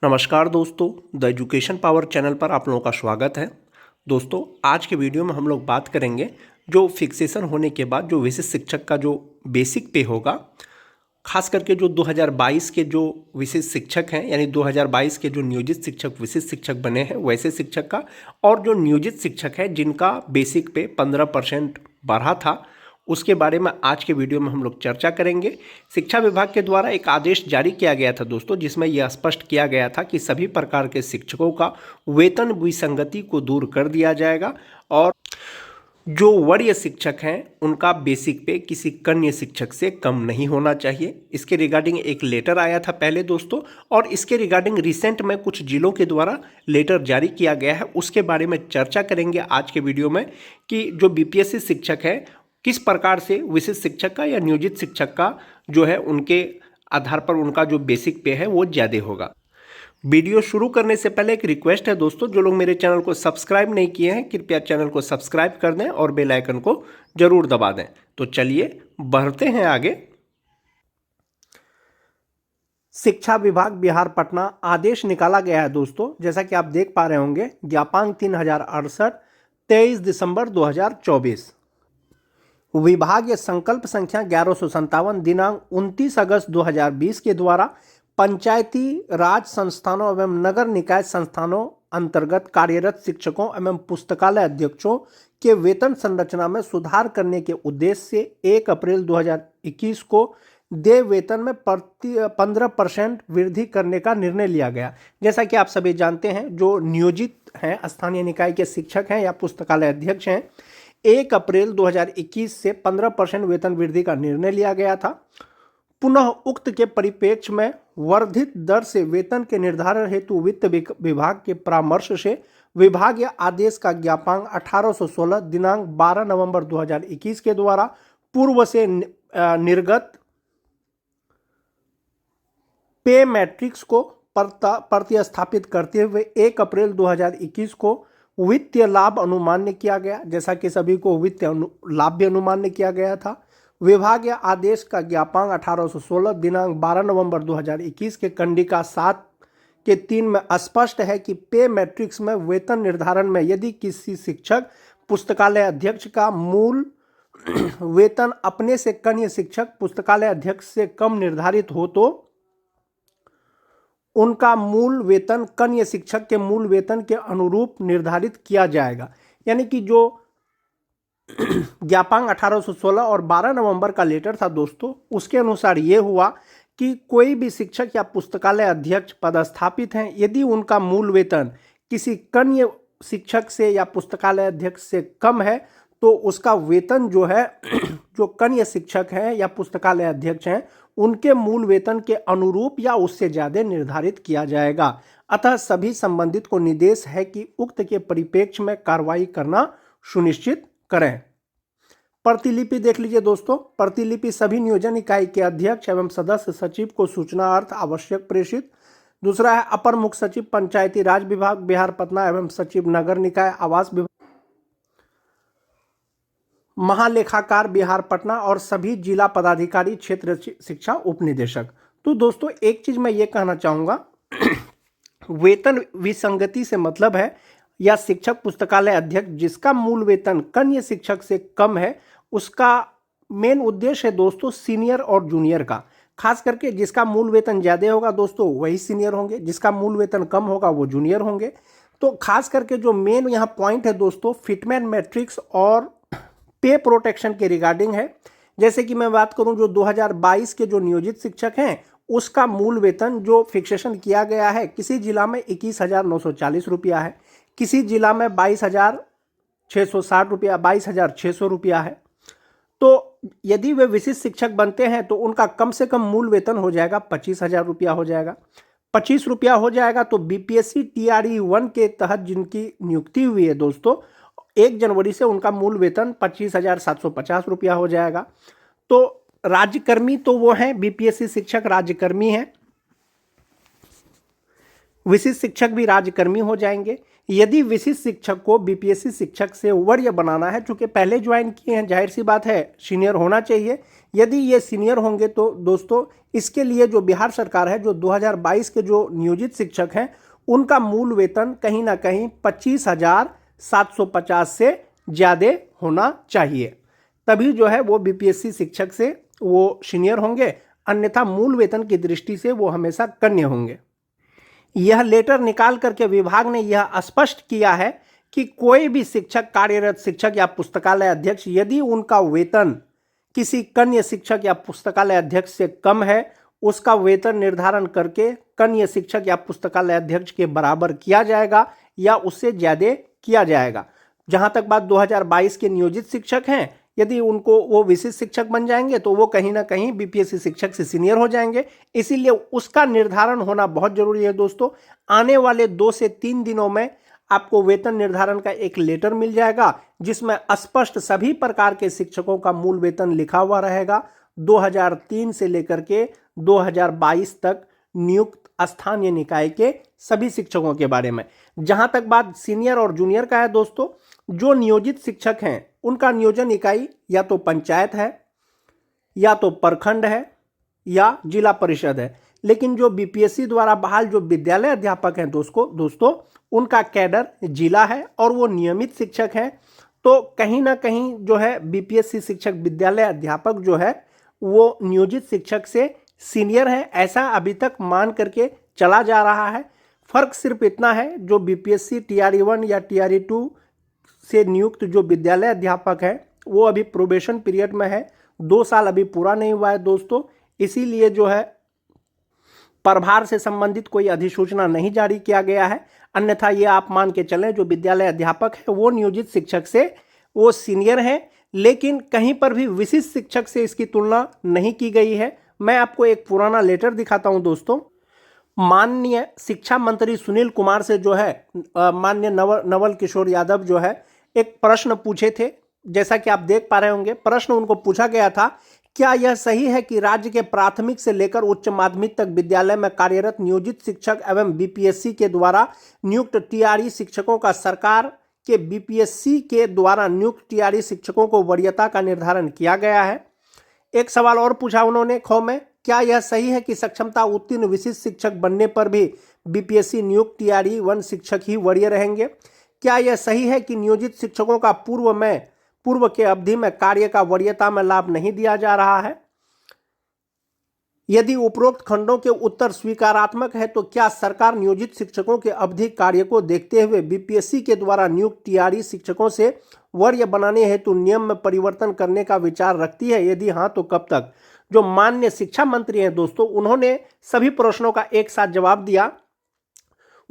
नमस्कार दोस्तों, the education power channel पर आप लोगों का स्वागत है। दोस्तों, आज के वीडियो में हम लोग बात करेंगे जो फिक्सेशन होने के बाद जो विशिष्ट शिक्षक का जो बेसिक पे होगा, खास करके जो 2022 के जो विशिष्ट शिक्षक हैं, यानी 2022 के जो नियोजित शिक्षक विशिष्ट शिक्षक बने हैं वैसे शिक्षक का, और जो नियोजित शिक्षक है जिनका बेसिक पे 15% बढ़ा था, उसके बारे में आज के वीडियो में हम लोग चर्चा करेंगे। शिक्षा विभाग के द्वारा एक आदेश जारी किया गया था दोस्तों, जिसमें यह स्पष्ट किया गया था कि सभी प्रकार के शिक्षकों का वेतन विसंगति को दूर कर दिया जाएगा और जो वरीय शिक्षक हैं उनका बेसिक पे किसी कन्या शिक्षक से कम नहीं होना चाहिए। इसके रिगार्डिंग एक लेटर आया था पहले दोस्तों, और इसके रिगार्डिंग रिसेंट में कुछ जिलों के द्वारा लेटर जारी किया गया है। उसके बारे में चर्चा करेंगे आज के वीडियो में कि जो बीपीएससी शिक्षक है किस प्रकार से विशिष्ट शिक्षक का या नियोजित शिक्षक का जो है उनके आधार पर उनका जो बेसिक पे है वो ज़्यादा होगा। वीडियो शुरू करने से पहले एक रिक्वेस्ट है दोस्तों, जो लोग मेरे चैनल को सब्सक्राइब नहीं किए हैं कृपया चैनल को सब्सक्राइब कर दें और बेल आइकन को जरूर दबा दें। तो चलिए बढ़ते हैं आगे। शिक्षा विभाग बिहार पटना आदेश निकाला गया है दोस्तों, जैसा कि आप देख पा रहे होंगे, ज्ञापांक 3068 23 दिसंबर 2024। विभागीय संकल्प संख्या 1157 दिनांक 29 अगस्त 2020 के द्वारा पंचायती राज संस्थानों एवं नगर निकाय संस्थानों अंतर्गत कार्यरत शिक्षकों एवं पुस्तकालय अध्यक्षों के वेतन संरचना में सुधार करने के उद्देश्य से 1 अप्रैल 2021 को देय वेतन में 15% वृद्धि करने का निर्णय लिया गया। जैसा कि आप सभी जानते हैं, जो नियोजित हैं, स्थानीय निकाय के शिक्षक हैं या पुस्तकालय अध्यक्ष हैं, 1 अप्रैल 2021 से 15% वेतन वृद्धि का निर्णय लिया गया था। पुनः उक्त के परिप्रेक्ष्य में वर्धित दर से वेतन के निर्धारण हेतु वित्त विभाग के परामर्श से विभागीय आदेश का ज्ञापांक 1816 दिनांक 12 नवंबर 2021 के द्वारा पूर्व से निर्गत पे मैट्रिक्स को प्रतिस्थापित करते हुए 1 अप्रैल 2021 को वित्तीय लाभ अनुमान्य किया गया। जैसा कि सभी को वित्तीय लाभ भी अनुमान्य किया गया था। विभागीय आदेश का ज्ञापांक 1816 दिनांक 12 नवंबर 2021 के कंडिका 7 के 3 में स्पष्ट है कि पे मैट्रिक्स में वेतन निर्धारण में यदि किसी शिक्षक पुस्तकालय अध्यक्ष का मूल वेतन अपने से कन्या शिक्षक पुस्तकालय अध्यक्ष से कम निर्धारित हो तो उनका मूल वेतन कन्या शिक्षक के मूल वेतन के अनुरूप निर्धारित किया जाएगा। यानी कि जो ज्ञापांक 1816 और 12 नवंबर का लेटर था दोस्तों, उसके अनुसार ये हुआ कि कोई भी शिक्षक या पुस्तकालय अध्यक्ष पदस्थापित हैं, यदि उनका मूल वेतन किसी कन्या शिक्षक से या पुस्तकालय अध्यक्ष से कम है तो उसका वेतन जो है जो कन्या शिक्षक हैं या पुस्तकालय अध्यक्ष हैं उनके मूल वेतन के अनुरूप या उससे ज़्यादा निर्धारित किया जाएगा। अतः सभी संबंधित को निर्देश है कि उक्त के परिप्रेक्ष्य में कार्रवाई करना सुनिश्चित करें। प्रतिलिपि देख लीजिए दोस्तों। प्रतिलिपि सभी नियोजन इकाई के अध्यक्ष एवं सदस्य सचिव को सूचना अर्थ आवश्यक प्रेषित। दूसरा है अपर मुख्य सचिव पंचायती राज विभाग बिहार पटना एवं सचिव नगर निकाय आवास विभाग महालेखाकार बिहार पटना और सभी जिला पदाधिकारी क्षेत्र शिक्षा उपनिदेशक। तो दोस्तों एक चीज मैं ये कहना चाहूँगा, वेतन विसंगति से मतलब है या शिक्षक पुस्तकालय अध्यक्ष जिसका मूल वेतन कन्या शिक्षक से कम है, उसका मेन उद्देश्य है दोस्तों सीनियर और जूनियर का। खास करके जिसका मूल वेतन ज़्यादा होगा दोस्तों वही सीनियर होंगे, जिसका मूल वेतन कम होगा वो जूनियर होंगे। तो खास करके जो मेन यहाँ पॉइंट है दोस्तों, फिटमैन मैट्रिक्स और पे प्रोटेक्शन के रिगार्डिंग है। जैसे कि मैं बात करूं, जो 2022 के जो नियोजित शिक्षक हैं उसका मूल वेतन जो फिक्सेशन किया गया है, किसी जिला में 21,940 रुपया है, किसी जिला में 22,660 रुपया 22,600 रुपया है। तो यदि वे विशिष्ट शिक्षक बनते हैं तो उनका कम से कम मूल वेतन हो जाएगा 25,000 रुपया हो जाएगा। 25 रुपया हो जाएगा तो बीपीएससी TRE 1 के तहत जिनकी नियुक्ति हुई है दोस्तों, 1 जनवरी से उनका मूल वेतन 25,750 रुपया हो जाएगा। तो राज्यकर्मी तो वो हैं, बीपीएससी शिक्षक राज्यकर्मी हैं, विशिष्ट शिक्षक भी राज्यकर्मी हो जाएंगे। यदि विशिष्ट शिक्षक को बीपीएससी शिक्षक से वरीय बनाना है, चूंकि पहले ज्वाइन किए हैं, जाहिर सी बात है सीनियर होना चाहिए। यदि ये सीनियर होंगे तो दोस्तों इसके लिए जो बिहार सरकार है, जो 2022 के जो नियोजित शिक्षक हैं, उनका मूल वेतन कहीं ना कहीं 25,750 से ज़्यादा होना चाहिए, तभी जो है वो बीपीएससी शिक्षक से वो सीनियर होंगे, अन्यथा मूल वेतन की दृष्टि से वो हमेशा कन्या होंगे। यह लेटर निकाल करके विभाग ने यह स्पष्ट किया है कि कोई भी शिक्षक, कार्यरत शिक्षक या पुस्तकालय अध्यक्ष यदि उनका वेतन किसी कन्या शिक्षक या पुस्तकालय अध्यक्ष से कम है, उसका वेतन निर्धारण करके कन्या शिक्षक या पुस्तकालय अध्यक्ष के बराबर किया जाएगा या उससे ज़्यादा किया जाएगा। जहाँ तक बात 2022 के नियोजित शिक्षक हैं, यदि उनको वो विशिष्ट शिक्षक बन जाएंगे तो वो कहीं ना कहीं बीपीएससी शिक्षक से सीनियर हो जाएंगे, इसीलिए उसका निर्धारण होना बहुत जरूरी है दोस्तों। आने वाले 2 से 3 दिनों में आपको वेतन निर्धारण का एक लेटर मिल जाएगा, जिसमें स्पष्ट सभी प्रकार के शिक्षकों का मूल वेतन लिखा हुआ रहेगा, 2003 से लेकर के 2022 तक नियुक्त स्थानीय निकाय के सभी शिक्षकों के बारे में। जहां तक बात सीनियर और जूनियर का है दोस्तों, जो नियोजित शिक्षक हैं उनका नियोजन इकाई या तो पंचायत है, या तो प्रखंड है, या जिला परिषद है। लेकिन जो बीपीएससी द्वारा बहाल जो विद्यालय अध्यापक हैं दोस्तों उनका कैडर जिला है और वो नियमित शिक्षक हैं। तो कहीं ना कहीं जो है बीपीएससी शिक्षक विद्यालय अध्यापक जो है वो नियोजित शिक्षक से सीनियर है, ऐसा अभी तक मान करके चला जा रहा है। फर्क सिर्फ इतना है, जो बीपीएससी टीआरई 1 या टीआरई 2 से नियुक्त जो विद्यालय अध्यापक है वो अभी प्रोबेशन पीरियड में है, 2 साल अभी पूरा नहीं हुआ है दोस्तों, इसीलिए जो है प्रभार से संबंधित कोई अधिसूचना नहीं जारी किया गया है। अन्यथा ये आप मान के चलें, जो विद्यालय अध्यापक है वो नियोजित शिक्षक से वो सीनियर है, लेकिन कहीं पर भी विशिष्ट शिक्षक से इसकी तुलना नहीं की गई है। मैं आपको एक पुराना लेटर दिखाता हूं दोस्तों। माननीय शिक्षा मंत्री सुनील कुमार से जो है माननीय नवल किशोर यादव जो है एक प्रश्न पूछे थे। जैसा कि आप देख पा रहे होंगे, प्रश्न उनको पूछा गया था, क्या यह सही है कि राज्य के प्राथमिक से लेकर उच्च माध्यमिक तक विद्यालय में कार्यरत नियोजित शिक्षक एवं बीपीएससी के द्वारा नियुक्त टीआरई शिक्षकों का सरकार के बीपीएससी के द्वारा नियुक्त टीआरई शिक्षकों को वरीयता का निर्धारण किया गया है। एक सवाल और पूछा उन्होंने ख में, क्या यह सही है कि सक्षमता उत्तीर्ण विशिष्ट शिक्षक बनने पर भी बीपीएससी नियुक्त टीआरई 1 शिक्षक ही वरीय रहेंगे? क्या यह सही है कि नियोजित शिक्षकों का पूर्व के अवधि में कार्य का वरीयता में लाभ नहीं दिया जा रहा है? यदि उपरोक्त खंडों के उत्तर स्वीकारात्मक है तो क्या सरकार नियोजित शिक्षकों के अवधि कार्य को देखते हुए बीपीएससी के द्वारा नियुक्त टीआरई शिक्षकों से वरीय बनाने हेतु नियम में परिवर्तन करने का विचार रखती है? यदि हाँ तो कब तक? जो माननीय शिक्षा मंत्री हैं दोस्तों, उन्होंने सभी प्रश्नों का एक साथ जवाब दिया।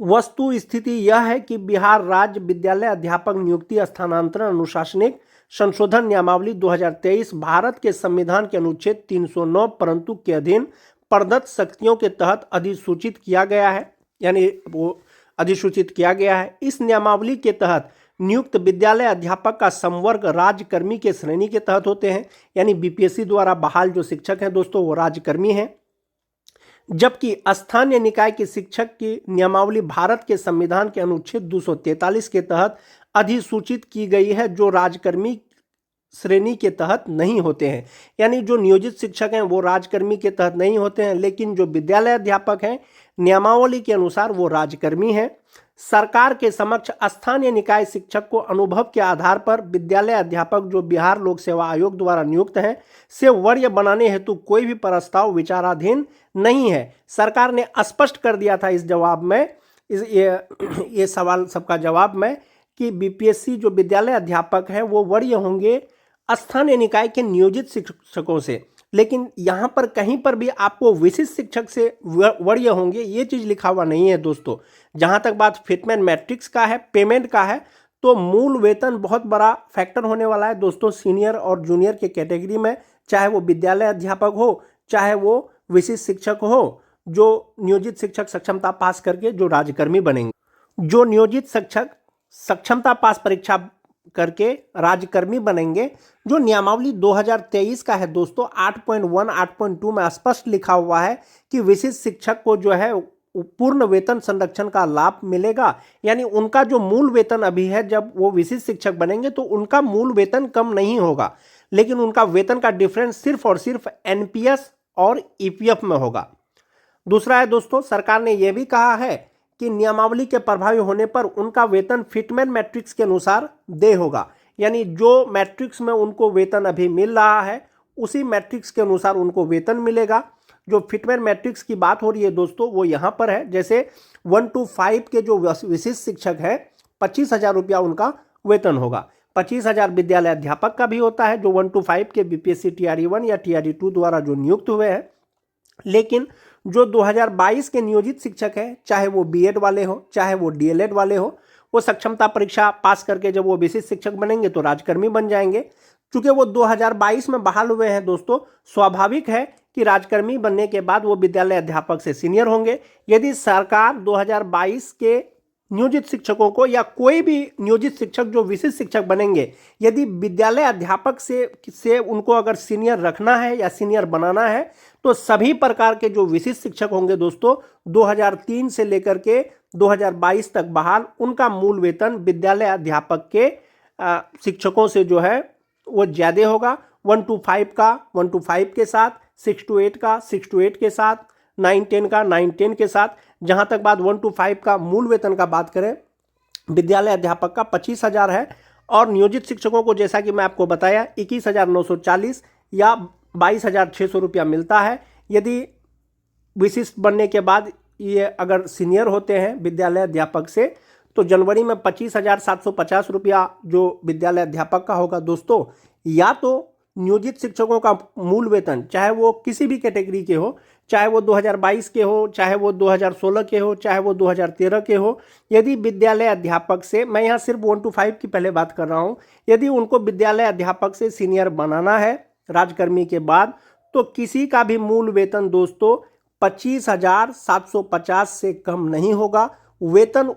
वस्तु स्थिति यह है कि बिहार राज्य विद्यालय अध्यापक नियुक्ति स्थानांतरण अनुशासनिक संशोधन नियमावली 2023 भारत के संविधान के अनुच्छेद 309 परंतु के अधीन प्रदत्त शक्तियों के तहत अधिसूचित किया गया है, यानी वो अधिसूचित किया गया है। इस नियमावली के तहत नियुक्त विद्यालय अध्यापक का संवर्ग राज्यकर्मी के श्रेणी के तहत होते हैं, यानी बीपीएससी द्वारा बहाल जो शिक्षक हैं दोस्तों वो राज्यकर्मी हैं, जबकि स्थानीय निकाय के शिक्षक की नियमावली भारत के संविधान के अनुच्छेद 243 के तहत अधिसूचित की गई है, जो राजकर्मी श्रेणी के तहत नहीं होते हैं। यानी जो नियोजित शिक्षक हैं वो राजकर्मी के तहत नहीं होते हैं, लेकिन जो विद्यालय अध्यापक हैं नियमावली के अनुसार वो राजकर्मी हैं। सरकार के समक्ष स्थानीय निकाय शिक्षक को अनुभव के आधार पर विद्यालय अध्यापक जो बिहार लोक सेवा आयोग द्वारा नियुक्त हैं से वरीय बनाने हेतु कोई भी प्रस्ताव विचाराधीन नहीं है। सरकार ने स्पष्ट कर दिया था इस जवाब में, ये सवाल सबका जवाब में, कि बीपीएससी जो विद्यालय अध्यापक हैं वो वरीय होंगे स्थानीय निकाय के नियोजित शिक्षकों से, लेकिन यहाँ पर कहीं पर भी आपको विशिष्ट शिक्षक से वरीय होंगे ये चीज़ लिखा हुआ नहीं है दोस्तों। जहाँ तक बात फिटमेंट मैट्रिक्स का है, पेमेंट का है, तो मूल वेतन बहुत बड़ा फैक्टर होने वाला है दोस्तों सीनियर और जूनियर के कैटेगरी में, चाहे वो विद्यालय अध्यापक हो चाहे वो विशिष्ट शिक्षक हो, जो नियोजित शिक्षक सक्षमता पास करके जो राज्यकर्मी बनेंगे। जो नियोजित शिक्षक सक्षमता पास परीक्षा करके राज्यकर्मी बनेंगे, जो नियमावली 2023 का है दोस्तों 8.1 8.2 में स्पष्ट लिखा हुआ है कि विशिष्ट शिक्षक को जो है पूर्ण वेतन संरक्षण का लाभ मिलेगा, यानी उनका जो मूल वेतन अभी है जब वो विशिष्ट शिक्षक बनेंगे तो उनका मूल वेतन कम नहीं होगा। लेकिन उनका वेतन का डिफरेंस सिर्फ और सिर्फ एनपीएस और ईपीएफ में होगा। दूसरा है दोस्तों, सरकार ने यह भी कहा है कि नियमावली के प्रभावी होने पर उनका वेतन फिटमेन मैट्रिक्स के अनुसार देय होगा, यानी जो मैट्रिक्स में उनको वेतन अभी मिल रहा है उसी मैट्रिक्स के अनुसार उनको वेतन मिलेगा। जो फिटमेन मैट्रिक्स की बात हो रही है दोस्तों वो यहाँ पर है, जैसे 1 to 5 के जो विशिष्ट शिक्षक है 25,000 रुपया उनका वेतन होगा। 25,000 विद्यालय अध्यापक का भी होता है जो 1 to 5 के बीपीएससी टीआरई 1 या टीआरई 2 द्वारा जो नियुक्त हुए हैं। लेकिन जो 2022 के नियोजित शिक्षक हैं, चाहे वो बीएड वाले हो चाहे वो डीएलएड वाले हो, वो सक्षमता परीक्षा पास करके जब वो विशिष्ट शिक्षक बनेंगे तो राजकर्मी बन जाएंगे। चूंकि वो 2022 में बहाल हुए हैं दोस्तों, स्वाभाविक है कि राजकर्मी बनने के बाद वो विद्यालय अध्यापक से सीनियर होंगे। यदि सरकार 2022 के नियोजित शिक्षकों को या कोई भी नियोजित शिक्षक जो विशिष्ट शिक्षक बनेंगे, यदि विद्यालय अध्यापक से उनको अगर सीनियर रखना है या सीनियर बनाना है तो सभी प्रकार के जो विशिष्ट शिक्षक होंगे दोस्तों 2003 से लेकर के 2022 तक बहाल, उनका मूल वेतन विद्यालय अध्यापक के शिक्षकों से जो है वो ज़्यादा होगा। 1 to 5 का 1 to 5 के साथ, 6 to 8 का 6 to 8 के साथ, 9-10 का 9-10 के साथ। जहाँ तक बात 1 to 5 का मूल वेतन का बात करें, विद्यालय अध्यापक का 25,000 है और नियोजित शिक्षकों को जैसा कि मैं आपको बताया 21,940 या 22,600 रुपया मिलता है। यदि विशिष्ट बनने के बाद ये अगर सीनियर होते हैं विद्यालय अध्यापक से तो जनवरी में 25,750 रुपया जो विद्यालय अध्यापक का होगा दोस्तों। या तो नियोजित शिक्षकों का मूल वेतन चाहे वो किसी भी कैटेगरी के हो, चाहे वो 2022 के हो, चाहे वो 2016 के हो, चाहे वो 2013 के हो, यदि विद्यालय अध्यापक से, मैं यहाँ सिर्फ 1 to 5 की पहले बात कर रहा हूँ, यदि उनको विद्यालय अध्यापक से सीनियर बनाना है राजकर्मी के बाद तो किसी का भी मूल वेतन दोस्तों 25,750 से कम नहीं होगा। वेतन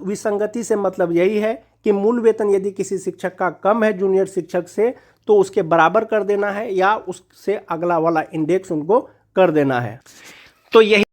विसंगति से मतलब यही है कि मूल वेतन यदि किसी शिक्षक का कम है जूनियर शिक्षक से तो उसके बराबर कर देना है या उससे अगला वाला इंडेक्स उनको कर देना है। तो यही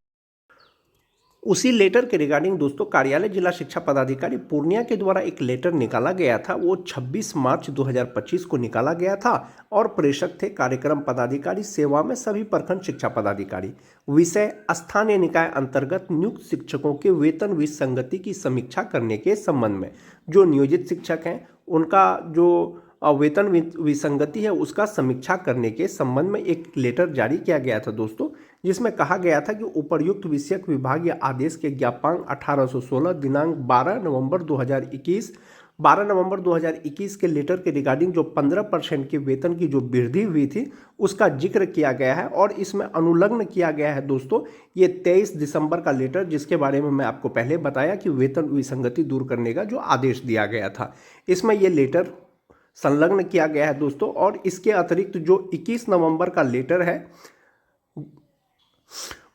उसी लेटर के रिगार्डिंग दोस्तों कार्यालय जिला शिक्षा पदाधिकारी पूर्णिया के द्वारा एक लेटर निकाला गया था। वो 26 मार्च 2025 को निकाला गया था और प्रेषक थे कार्यक्रम पदाधिकारी, सेवा में सभी प्रखंड शिक्षा पदाधिकारी। विषय स्थानीय निकाय अंतर्गत नियुक्त शिक्षकों के वेतन विसंगति की समीक्षा करने के संबंध में। जो नियोजित शिक्षक हैं उनका जो वेतन विसंगति है उसका समीक्षा करने के संबंध में एक लेटर जारी किया गया था दोस्तों, जिसमें कहा गया था कि उपर्युक्त विषयक विभागीय आदेश के ज्ञापांक 1816 दिनांक 12 नवंबर 2021 के लेटर के रिगार्डिंग जो 15% के वेतन की जो वृद्धि हुई थी उसका जिक्र किया गया है और इसमें अनुलग्न किया गया है दोस्तों ये 23 दिसंबर का लेटर, जिसके बारे में मैं आपको पहले बताया कि वेतन विसंगति दूर करने का जो आदेश दिया गया था, इसमें ये लेटर संलग्न किया गया है दोस्तों। और इसके अतिरिक्त जो 21 नवंबर का लेटर है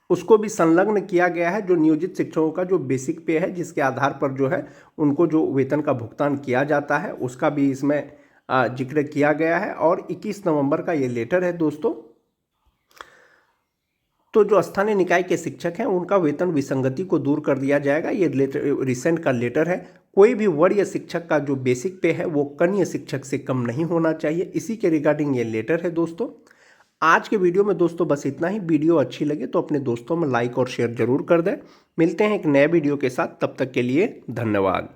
उसको भी संलग्न किया गया है, जो नियोजित शिक्षकों का जो बेसिक पे है जिसके आधार पर जो है उनको जो वेतन का भुगतान किया जाता है उसका भी इसमें जिक्र किया गया है और 21 नवंबर का ये लेटर है दोस्तों। तो जो स्थानीय निकाय के शिक्षक हैं उनका वेतन विसंगति को दूर कर दिया जाएगा। ये रिसेंट का लेटर है। कोई भी वरीय शिक्षक का जो बेसिक पे है वो कनीय शिक्षक से कम नहीं होना चाहिए, इसी के रिगार्डिंग ये लेटर है दोस्तों। आज के वीडियो में दोस्तों बस इतना ही। वीडियो अच्छी लगे तो अपने दोस्तों में लाइक और शेयर जरूर कर दें। मिलते हैं एक नए वीडियो के साथ, तब तक के लिए धन्यवाद।